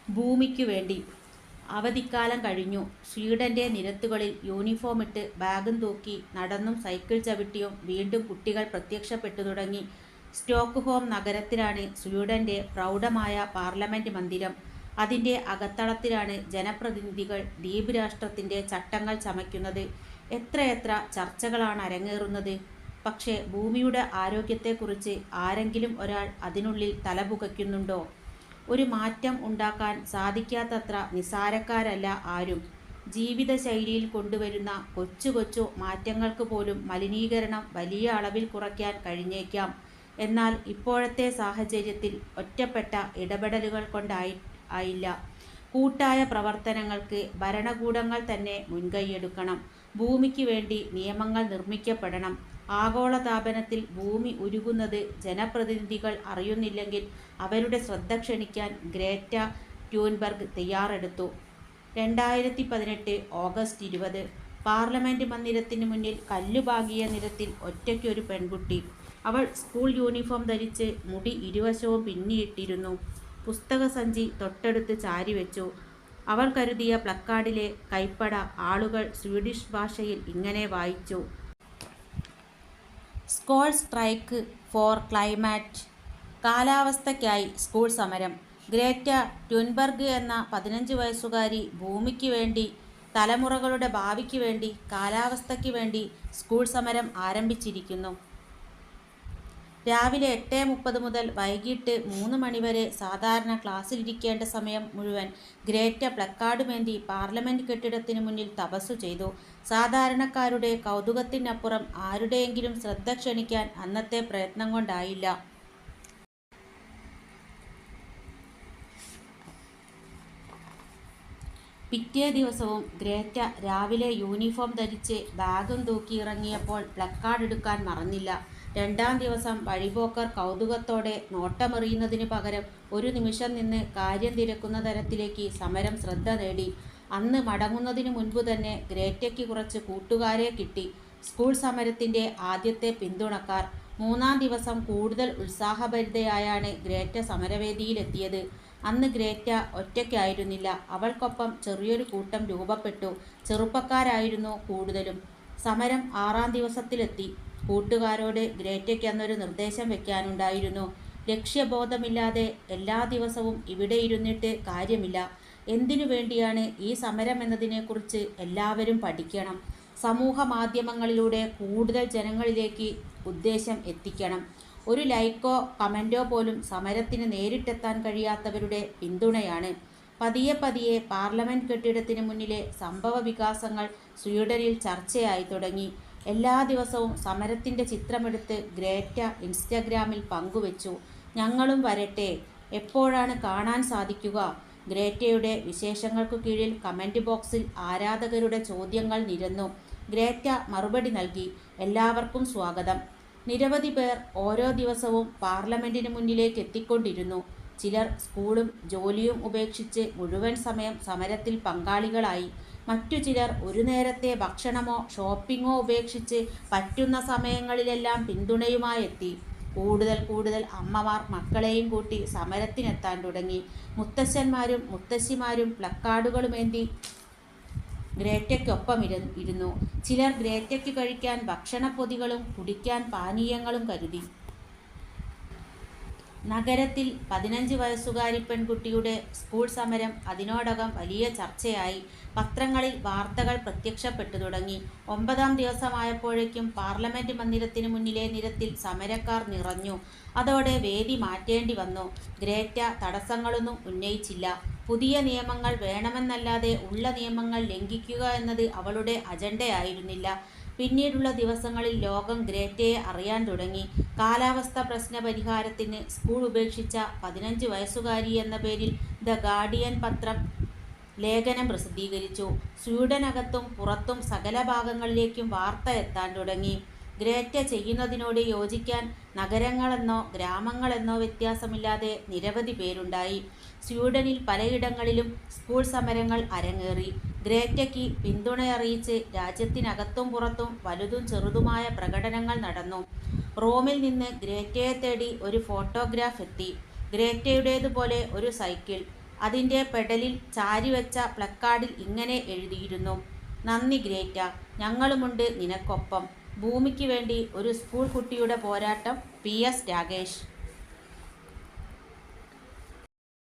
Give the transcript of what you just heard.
ഭൂമിക്കു വേണ്ടി. അവധിക്കാലം കഴിഞ്ഞു. സ്വീഡന്റെ നിരത്തുകളിൽ യൂണിഫോമിട്ട് ബാഗും തൂക്കി നടന്നും സൈക്കിൾ ചവിട്ടിയും വീണ്ടും കുട്ടികൾ പ്രത്യക്ഷപ്പെട്ടു തുടങ്ങി. സ്റ്റോക്ക്ഹോം നഗരത്തിലാണ് സ്വീഡന്റെ പ്രൗഢമായ പാർലമെന്റ് മന്ദിരം. അതിന്റെ അകത്തളത്തിലാണ് ജനപ്രതിനിധികൾ ദ്വീപ് രാഷ്ട്രത്തിന്റെ ചട്ടങ്ങൾ ചമയ്ക്കുന്നത്. എത്രയെത്ര ചർച്ചകളാണ് അരങ്ങേറുന്നത്. പക്ഷേ ഭൂമിയുടെ ആരോഗ്യത്തെക്കുറിച്ച് ആരെങ്കിലും ഒരാൾ അതിനുള്ളിൽ തലപുകയ്ക്കുന്നുണ്ടോ? ഒരു മാറ്റം ഉണ്ടാക്കാൻ സാധിക്കാത്തത്ര നിസ്സാരക്കാരല്ല ആരും. ജീവിതശൈലിയിൽ കൊണ്ടുവരുന്ന കൊച്ചു കൊച്ചു മാറ്റങ്ങൾക്ക് പോലും മലിനീകരണം വലിയ അളവിൽ കുറയ്ക്കാൻ കഴിഞ്ഞേക്കാം. എന്നാൽ ഇപ്പോഴത്തെ സാഹചര്യത്തിൽ ഒറ്റപ്പെട്ട ഇടപെടലുകൾ കൊണ്ടായില്ല. കൂട്ടായ പ്രവർത്തനങ്ങൾക്ക് ഭരണകൂടങ്ങൾ തന്നെ മുൻകൈയെടുക്കണം. ഭൂമിക്ക് വേണ്ടി നിയമങ്ങൾ നിർമ്മിക്കപ്പെടണം. ആഗോളതാപനത്തിൽ ഭൂമി ഉരുകുന്നത് ജനപ്രതിനിധികൾ അറിയുന്നില്ലെങ്കിൽ അവരുടെ ശ്രദ്ധ ക്ഷണിക്കാൻ ഗ്രേറ്റ ട്യൂൻബർഗ് തയ്യാറെടുത്തു. 2018 ഓഗസ്റ്റ് 20. പാർലമെന്റ് മന്ദിരത്തിന് മുന്നിൽ കല്ലുപാകിയ നിരത്തിൽ ഒറ്റയ്ക്കൊരു പെൺകുട്ടി. അവൾ സ്കൂൾ യൂണിഫോം ധരിച്ച് മുടി ഇരുവശവും പിന്നിയിട്ടിരുന്നു. പുസ്തകസഞ്ചി തൊട്ടടുത്ത് ചാരിവെച്ചു. അവൾ കരുതിയ പ്ലക്കാർഡിലെ കൈപ്പട ആളുകൾ സ്വീഡിഷ് ഭാഷയിൽ ഇങ്ങനെ വായിച്ചു: സ്കോൾ സ്ട്രൈക്ക് ഫോർ ക്ലൈമാറ്റ്. കാലാവസ്ഥയ്ക്കായി സ്കൂൾ സമരം. ഗ്രേറ്റ ട്യൂൻബർഗ് എന്ന 15 വയസ്സുകാരി ഭൂമിക്ക് വേണ്ടി, തലമുറകളുടെ ഭാവിക്ക് വേണ്ടി, കാലാവസ്ഥയ്ക്ക് വേണ്ടി സ്കൂൾ സമരം ആരംഭിച്ചിരിക്കുന്നു. രാവിലെ 8:30 മുതൽ വൈകിട്ട് 3 മണിവരെ സാധാരണ ക്ലാസ്സിലിരിക്കേണ്ട സമയം മുഴുവൻ ഗ്രേറ്റ പ്ലക്കാർഡുമേന്തി പാർലമെന്റ് കെട്ടിടത്തിന് മുന്നിൽ തപസ്സു ചെയ്തു. സാധാരണക്കാരുടെ കൗതുകത്തിനപ്പുറം ആരുടെയെങ്കിലും ശ്രദ്ധ ക്ഷണിക്കാൻ അന്നത്തെ പ്രയത്നം കൊണ്ടായില്ല. പിറ്റേ ദിവസവും ഗ്രേറ്റ രാവിലെ യൂണിഫോം ധരിച്ച് ബാഗും തൂക്കി ഇറങ്ങിയപ്പോൾ പ്ലക്കാർഡ് എടുക്കാൻ മറന്നില്ല. രണ്ടാം ദിവസം വഴിപോക്കർ കൗതുകത്തോടെ നോട്ടമെറിയുന്നതിന് പകരം ഒരു നിമിഷം നിന്ന് കാര്യം തിരക്കുന്ന തരത്തിലേക്ക് സമരം ശ്രദ്ധ നേടി. അന്ന് മടങ്ങുന്നതിന് മുൻപ് തന്നെ ഗ്രേറ്റയ്ക്ക് കുറച്ച് കൂട്ടുകാരെ കിട്ടി. സ്കൂൾ സമരത്തിന്റെ ആദ്യത്തെ പിന്തുണക്കാർ. മൂന്നാം ദിവസം കൂടുതൽ ഉത്സാഹഭരിതയായാണ് ഗ്രേറ്റ സമരവേദിയിലെത്തിയത്. അന്ന് ഗ്രേറ്റ ഒറ്റയ്ക്കായിരുന്നില്ല. അവൾക്കൊപ്പം ചെറിയൊരു കൂട്ടം രൂപപ്പെട്ടു. ചെറുപ്പക്കാരായിരുന്നു കൂടുതലും. സമരം 6ാം ദിവസത്തിലെത്തി. കൂട്ടുകാരോട് ഗ്രേറ്റയ്ക്ക് അന്നൊരു നിർദ്ദേശം വെക്കാനുണ്ടായിരുന്നു. ലക്ഷ്യബോധമില്ലാതെ എല്ലാ ദിവസവും ഇവിടെ ഇരുന്നിട്ട് കാര്യമില്ല. എന്തിനു വേണ്ടിയാണ് ഈ സമരം എന്നതിനെക്കുറിച്ച് എല്ലാവരും പഠിക്കണം. സമൂഹ മാധ്യമങ്ങളിലൂടെ കൂടുതൽ ജനങ്ങളിലേക്ക് ഉദ്ദേശം എത്തിക്കണം. ഒരു ലൈക്കോ കമൻറ്റോ പോലും സമരത്തിന് നേരിട്ടെത്താൻ കഴിയാത്തവരുടെ പിന്തുണയാണ്. പതിയെ പതിയെ പാർലമെന്റ് കെട്ടിടത്തിന് മുന്നിലെ സംഭവ വികാസങ്ങൾ സ്വീഡനിൽ ചർച്ചയായി തുടങ്ങി. എല്ലാ ദിവസവും സമരത്തിൻ്റെ ചിത്രമെടുത്ത് ഗ്രേറ്റ ഇൻസ്റ്റഗ്രാമിൽ പങ്കുവച്ചു. ഞങ്ങളും വരട്ടെ, എപ്പോഴാണ് കാണാൻ സാധിക്കുക? ഗ്രേറ്റയുടെ വിശേഷങ്ങൾക്കു കീഴിൽ കമൻറ്റ് ബോക്സിൽ ആരാധകരുടെ ചോദ്യങ്ങൾ നിരന്നു. ഗ്രേറ്റ മറുപടി നൽകി: എല്ലാവർക്കും സ്വാഗതം. നിരവധി പേർ ഓരോ ദിവസവും പാർലമെന്റിന് മുന്നിലേക്ക് എത്തിക്കൊണ്ടിരുന്നു. ചിലർ സ്കൂളും ജോലിയും ഉപേക്ഷിച്ച് മുഴുവൻ സമയം സമരത്തിൽ പങ്കാളികളായി. മറ്റു ചിലർ ഒരു നേരത്തെ ഭക്ഷണമോ ഷോപ്പിങ്ങോ ഉപേക്ഷിച്ച് പറ്റുന്ന സമയങ്ങളിലെല്ലാം പിന്തുണയുമായെത്തി. കൂടുതൽ കൂടുതൽ അമ്മമാർ മക്കളെയും കൂട്ടി സമരത്തിനെത്താൻ തുടങ്ങി. മുത്തശ്ശന്മാരും മുത്തശ്ശിമാരും പ്ലക്കാർഡുകളുമേന്തി ഗ്രേറ്റയ്ക്കൊപ്പം ഇരുന്നു. ചിലർ ഗ്രേറ്റയ്ക്ക് കഴിക്കാൻ ഭക്ഷണപ്പൊതികളും കുടിക്കാൻ പാനീയങ്ങളും കരുതി. നഗരത്തിൽ 15 വയസ്സുകാരി പെൺകുട്ടിയുടെ സ്കൂൾ സമരം അതിനോടകം വലിയ ചർച്ചയായി. പത്രങ്ങളിൽ വാർത്തകൾ പ്രത്യക്ഷപ്പെട്ടു തുടങ്ങി. 9ാം ദിവസമായപ്പോഴേക്കും പാർലമെന്റ് മന്ദിരത്തിന് മുന്നിലെ നിരത്തിൽ സമരക്കാർ നിറഞ്ഞു. അതോടെ വേദി മാറ്റേണ്ടി വന്നു. ഗ്രേറ്റ തടസ്സങ്ങളൊന്നും ഉന്നയിച്ചില്ല. പുതിയ നിയമങ്ങൾ വേണമെന്നല്ലാതെ ഉള്ള നിയമങ്ങൾ ലംഘിക്കുക എന്നത് അവളുടെ അജണ്ടയായിരുന്നില്ല. പിന്നീടുള്ള ദിവസങ്ങളിൽ ലോകം ഗ്രേറ്റയെ അറിയാൻ തുടങ്ങി. കാലാവസ്ഥ പ്രശ്ന പരിഹാരത്തിന് സ്കൂൾ ഉപേക്ഷിച്ച 15 വയസ്സുകാരി എന്ന പേരിൽ ദ ഗാർഡിയൻ പത്രം ലേഖനം പ്രസിദ്ധീകരിച്ചു. സ്വീഡനകത്തും പുറത്തും സകല ഭാഗങ്ങളിലേക്കും വാർത്ത എത്താൻ തുടങ്ങി. ഗ്രേറ്റ ചെയ്യുന്നതിനോട് യോജിക്കാൻ നഗരങ്ങളെന്നോ ഗ്രാമങ്ങളെന്നോ വ്യത്യാസമില്ലാതെ നിരവധി പേരുണ്ടായി. സ്വീഡനിൽ പലയിടങ്ങളിലും സ്കൂൾ സമരങ്ങൾ അരങ്ങേറി. ഗ്രേറ്റയ്ക്ക് പിന്തുണയറിയിച്ച് രാജ്യത്തിനകത്തും പുറത്തും വലുതും ചെറുതുമായ പ്രകടനങ്ങൾ നടന്നു. റോമിൽ നിന്ന് ഗ്രേറ്റയെ തേടി ഒരു ഫോട്ടോഗ്രാഫ് എത്തി. ഗ്രേറ്റയുടേതുപോലെ ഒരു സൈക്കിൾ. അതിൻ്റെ പെഡലിൽ ചാരിവെച്ച പ്ലക്കാർഡിൽ ഇങ്ങനെ എഴുതിയിരുന്നു: നന്ദി ഗ്രേറ്റ, ഞങ്ങളുമുണ്ട് നിനക്കൊപ്പം. ഭൂമിക്ക് വേണ്ടി ഒരു സ്കൂൾ കുട്ടിയുടെ പോരാട്ടം. PS രാഗേഷ്.